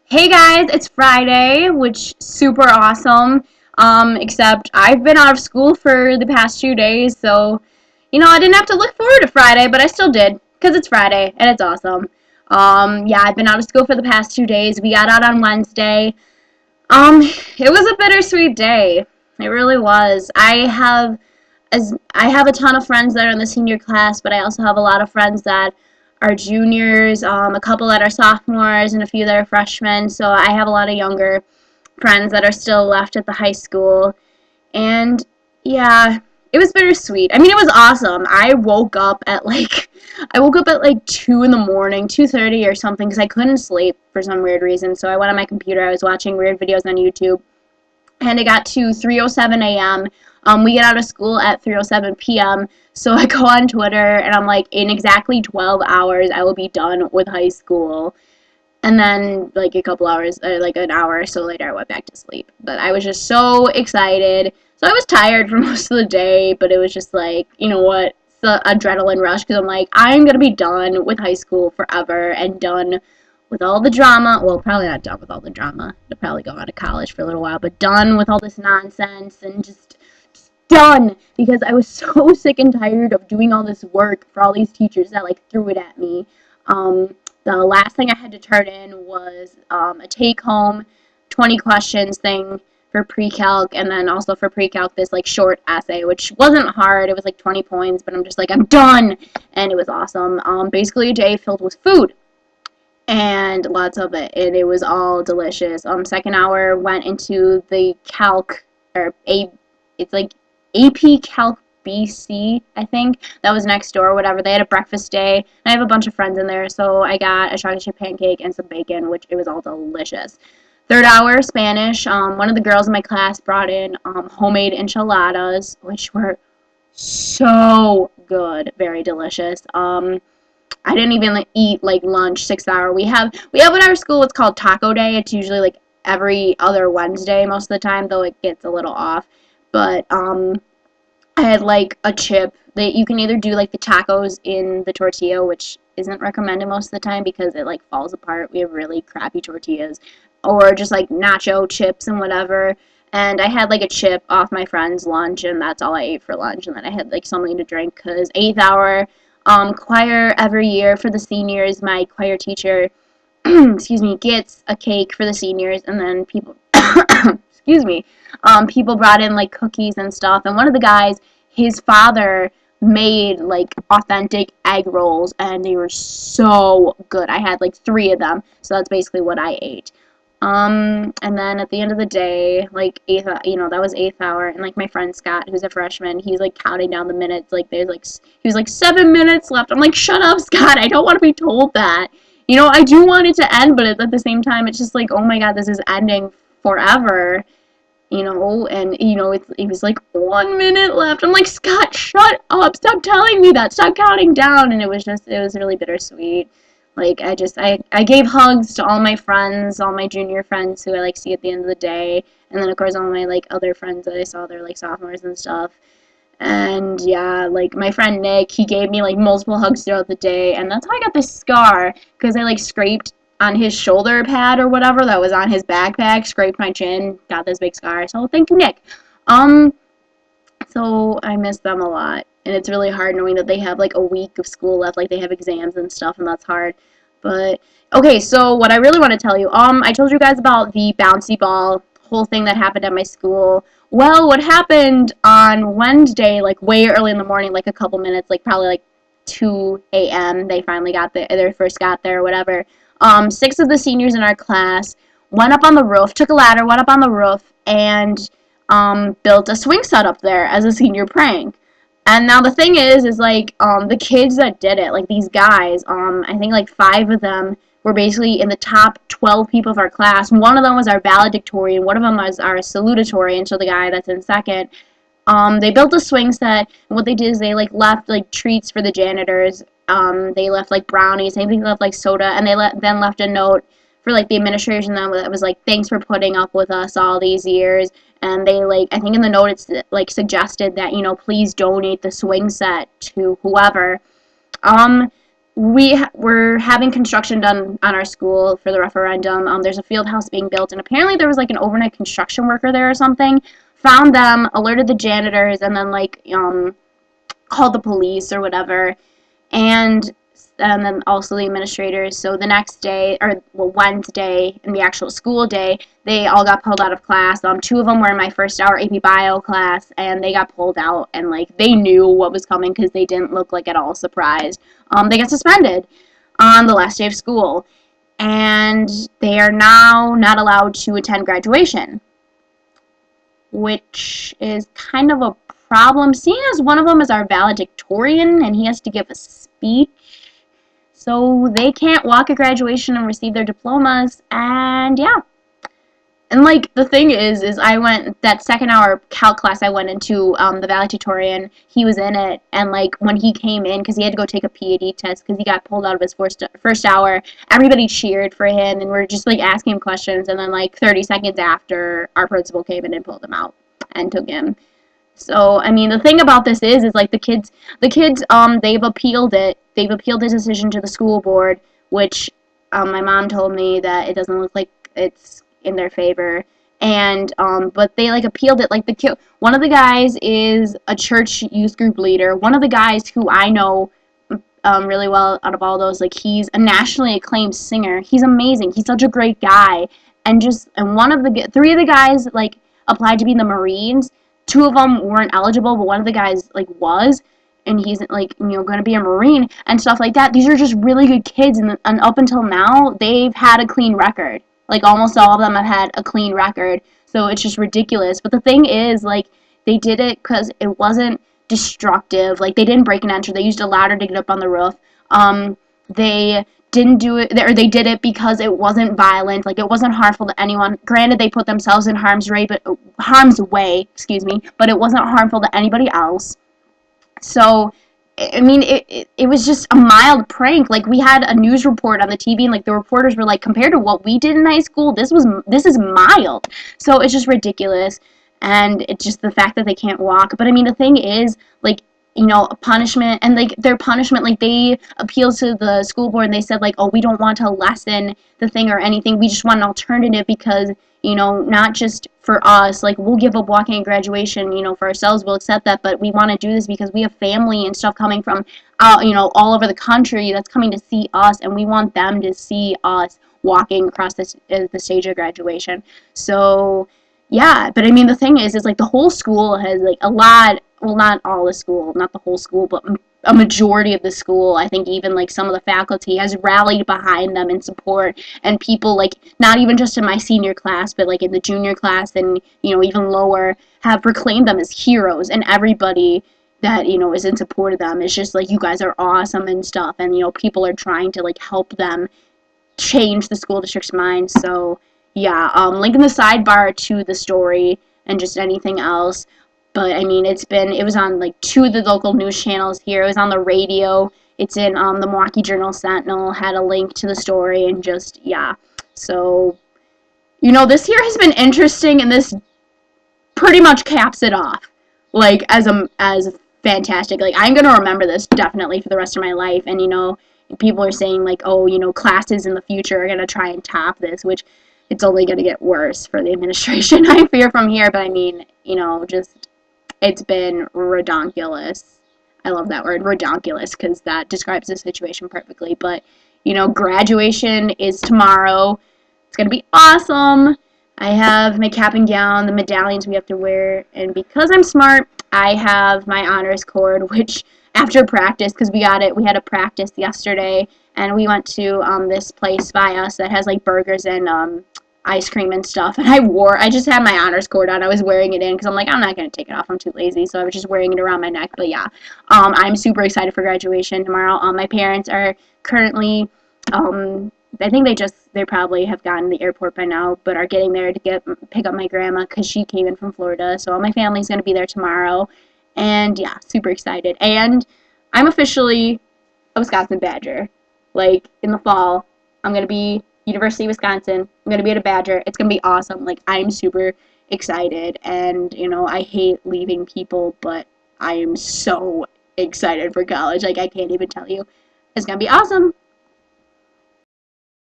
Hey guys, it's Friday, which super awesome. Except I've been out of school for the past 2 days, so I didn't have to look forward to Friday, but I still did because it's Friday and it's awesome. Yeah, I've been out of school for the past 2 days. We got out on Wednesday. It was a bittersweet day. It really was. I have a ton of friends that are in the senior class, but I also have a lot of friends that are juniors, a couple that are sophomores, and a few that are freshmen. So I have a lot of younger friends that are still left at the high school. And yeah, it was bittersweet. I mean, it was awesome. I woke up at like 2 in the morning, 2:30 or something, because I couldn't sleep for some weird reason. So I went on my computer. I was watching weird videos on YouTube, and it got to 3:07 a.m. We get out of school at 3:07 p.m. So I go on Twitter and I'm like, in exactly 12 hours, I will be done with high school. And then, like a couple hours, like an hour or so later, I went back to sleep. But I was just so excited. So I was tired for most of the day, but it was just like, you know what? It's the adrenaline rush because I'm like, I'm going to be done with high school forever and done with all the drama. Well, probably not done with all the drama. I'll probably go on to college for a little while, but done with all this nonsense and just done because I was so sick and tired of doing all this work for all these teachers that like threw it at me. The last thing I had to turn in was a take-home 20 questions thing for pre-calc, and then also for pre-calc this like short essay, which wasn't hard. It was like 20 points, but I'm just like, I'm done, and it was awesome. Basically a day filled with food and lots of it, and it was all delicious. Second hour went into the calc or a, it's like AP Calc BC, I think. That was next door, whatever. They had a breakfast day, and I have a bunch of friends in there, so I got a chocolate chip pancake and some bacon, which it was all delicious. Third hour, Spanish. One of the girls in my class brought in homemade enchiladas, which were so good, very delicious. I didn't even like, eat like lunch 6 hour. We have at our school what's called Taco Day. It's usually like every other Wednesday most of the time, though it gets a little off. But I had like a chip that you can either do like the tacos in the tortilla, which isn't recommended most of the time because it like falls apart. We have really crappy tortillas, or just like nacho chips and whatever. And I had like a chip off my friend's lunch, and that's all I ate for lunch. And then I had like something to drink because eighth hour choir every year for the seniors. My choir teacher, excuse me, gets a cake for the seniors, and then people, excuse me, people brought in like cookies and stuff. And one of the guys, his father made like authentic egg rolls, and they were so good. I had like 3 of them, so that's basically what I ate. And then at the end of the day, like that was eighth hour, and like my friend Scott, who's a freshman, he's like counting down the minutes. Like he was like 7 minutes left. I'm like, shut up, Scott. I don't want to be told that. I do want it to end, but at the same time, it's just like, oh my God, this is ending forever. And it was like 1 minute left. I'm like, Scott, shut up. Stop telling me that. Stop counting down. And it was really bittersweet. Like, I gave hugs to all my friends, all my junior friends who I, like, see at the end of the day. And then, of course, all my, like, other friends that I saw, they're, like, sophomores and stuff. And, yeah, like, my friend Nick, he gave me, like, multiple hugs throughout the day. And that's how I got this scar, because I, like, scraped on his shoulder pad or whatever that was on his backpack, scraped my chin, got this big scar. So, thank you, Nick. So I miss them a lot, and it's really hard knowing that they have like a week of school left, like they have exams and stuff, and that's hard. But okay, so what I really want to tell you, I told you guys about the bouncy ball whole thing that happened at my school. Well, what happened on Wednesday, like way early in the morning, like a couple minutes, like probably like 2 a.m. They finally got there, they first got there or whatever. 6 of the seniors in our class went up on the roof, took a ladder, went up on the roof, and built a swing set up there as a senior prank. And now the thing is like, the kids that did it, like these guys, I think like 5 of them were basically in the top 12 people of our class. One of them was our valedictorian, one of them was our salutatorian, so the guy that's in second. They built a swing set, and what they did is they like left like treats for the janitors. They left like brownies, I think they left like soda, and they then left a note for like the administration that was like, thanks for putting up with us all these years. And they like, I think in the note it's like suggested that please donate the swing set to whoever. we're having construction done on our school for the referendum. There's a field house being built, and apparently there was like an overnight construction worker there or something. Found them, alerted the janitors, and then like called the police or whatever, and then also the administrators. So the next day, or well, Wednesday, in the actual school day, they all got pulled out of class. Two of them were in my first hour AP Bio class, and they got pulled out, and like they knew what was coming because they didn't look like at all surprised. They got suspended on the last day of school, and they are now not allowed to attend graduation, which is kind of a problem, seeing as one of them is our valedictorian, and he has to give a speech. So they can't walk at graduation and receive their diplomas, and yeah. And like the thing is I went that second hour calc class I went into, the valedictorian, he was in it, and like when he came in, because he had to go take a PAD test because he got pulled out of his first hour, everybody cheered for him, and we're just like asking him questions, and then like 30 seconds after, our principal came in and pulled him out and took him. So, I mean, the thing about this is like the kids, they've appealed it. They've appealed the decision to the school board, which my mom told me that it doesn't look like it's in their favor. And, but they like appealed it. Like one of the guys is a church youth group leader. One of the guys who I know really well out of all those, like he's a nationally acclaimed singer. He's amazing. He's such a great guy. And three of the guys like applied to be in the Marines. Two of them weren't eligible, but one of the guys like was, and he's like going to be a Marine and stuff like that. These are just really good kids, and up until now they've had a clean record. Like almost all of them have had a clean record, so it's just ridiculous. But the thing is, like they did it because it wasn't destructive. Like they didn't break and enter. They used a ladder to get up on the roof. They didn't do it, or they did it because it wasn't violent, like it wasn't harmful to anyone. Granted, they put themselves in harm's way, but it wasn't harmful to anybody else. So, I mean, it was just a mild prank. Like we had a news report on the TV, and like the reporters were like, compared to what we did in high school, this is mild. So it's just ridiculous, and it's just the fact that they can't walk. But I mean, the thing is, like, punishment, and like their punishment, like they appealed to the school board and they said like, oh, we don't want to lessen the thing or anything, we just want an alternative because, not just for us, like we'll give up walking at graduation, for ourselves, we'll accept that, but we want to do this because we have family and stuff coming from, all over the country that's coming to see us, and we want them to see us walking across the stage of graduation. So, yeah, but I mean, the thing is like the whole school has like a lot, well, not all the school, not the whole school, but a majority of the school, I think even like some of the faculty has rallied behind them in support, and people like, not even just in my senior class, but like in the junior class and, even lower, have proclaimed them as heroes, and everybody that, is in support of them is just like, you guys are awesome and stuff, and, people are trying to like help them change the school district's mind. So, yeah, link in the sidebar to the story and just anything else. But, I mean, it was on, like, 2 of the local news channels here. It was on the radio. It's in the Milwaukee Journal-Sentinel, had a link to the story, and just, yeah. So, this year has been interesting, and this pretty much caps it off, like, as fantastic. Like, I'm going to remember this definitely for the rest of my life, and, people are saying, like, oh, classes in the future are going to try and top this, which it's only going to get worse for the administration, I fear, from here. But, I mean, just... it's been redonkulous. I love that word, redonkulous, because that describes the situation perfectly. But, graduation is tomorrow. It's going to be awesome. I have my cap and gown, the medallions we have to wear, and because I'm smart, I have my honors cord, which after practice, because we had a practice yesterday, and we went to this place by us that has like burgers and ice cream and stuff, and I just had my honors cord on. I was wearing it in because I'm like, I'm not going to take it off, I'm too lazy, so I was just wearing it around my neck. But yeah, I'm super excited for graduation tomorrow. My parents are currently, I think they probably have gotten to the airport by now, but are getting there to pick up my grandma because she came in from Florida, so all my family's going to be there tomorrow, and yeah, super excited. And I'm officially a Wisconsin Badger. Like, in the fall, I'm going to be University of Wisconsin. I'm going to be at a Badger. It's going to be awesome. Like, I'm super excited, and, I hate leaving people, but I am so excited for college. Like, I can't even tell you. It's going to be awesome.